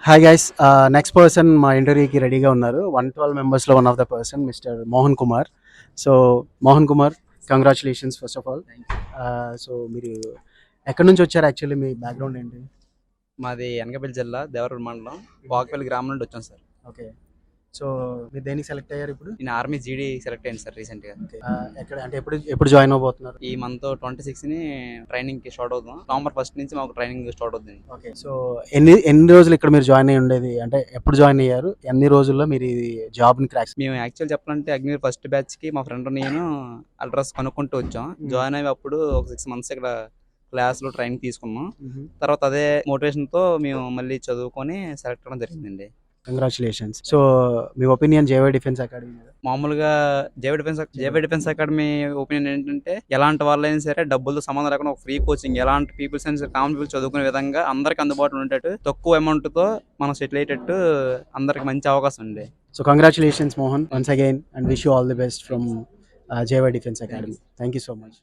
Hi guys, next person మా ఇంటర్వ్యూకి రెడీగా ఉన్నారు. 112 మెంబర్స్లో one of the person Mister Mohan Kumar. So Mohan Kumar, congratulations first of all. So మీరు ఎక్కడి నుంచి వచ్చారు? యాక్చువల్లీ మీ బ్యాక్గ్రౌండ్ ఏంటి? మాది అనకాపల్లి జిల్లా దేవరూరు మండలం వాకపల్లి గ్రామం నుండి వచ్చాం సార్. ఓకే. సో మీరు దేనికి సెలెక్ట్ అయ్యారు ఇప్పుడు? నేను ఆర్మీ జీడీ సెలెక్ట్ అయ్యాను సార్ రీసెంట్గా. ఎక్కడ అంటే ఎప్పుడు జాయిన్ అవబోతున్నారు? ఈ మంత్ 26ని ట్రైనింగ్కి స్టార్ట్ అవుతాం. నవంబర్ 1 నుంచి మాకు ట్రైనింగ్ స్టార్ట్ అవుతుంది. ఓకే. సో ఎన్ని రోజులు ఇక్కడ మీరు జాయిన్ అయ్యి ఉండేది? అంటే ఎప్పుడు జాయిన్ అయ్యారు? ఎన్ని రోజుల్లో మీరు ఈ జాబ్ని క్రాక్? మేము యాక్చువల్ చెప్పాలంటే అగ్నివీర్ ఫస్ట్ బ్యాచ్కి మా ఫ్రెండ్ నేను అడ్రస్ కనుక్కుంటూ వచ్చాం. జాయిన్ అయ్యి అప్పుడు ఒక 6 months ఇక్కడ క్లాస్లో ట్రైనింగ్ తీసుకున్నాం. తర్వాత అదే మోటివేషన్తో మేము మళ్ళీ చదువుకొని సెలెక్ట్ అవ్వడం జరిగిందండి. కంగ్రాచులేషన్స్. సో మీ ఒపీనియన్ జేవై డిఫెన్స్ అకాడమీ మీద? మామూలుగా జేవై డిఫెన్స్ అకాడమీ ఒపీనియన్ ఏంటంటే, ఎలాంటి వాళ్ళైనా సరే డబ్బులతో సంబంధం లేకుండా ఒక ఫ్రీ కోచింగ్, ఎలాంటి పీపుల్స్ అయినా సరే కామన్ పీపుల్ చదువుకునే విధంగా అందరికి అందుబాటులో ఉండేటట్టు తక్కువ అమౌంట్తో మనం సెటిల్ అయ్యేటట్టు అందరికి మంచి అవకాశం ఉంది. So congratulations Mohan, once again, and wish you all the best from JY defence academy. Thank you so much.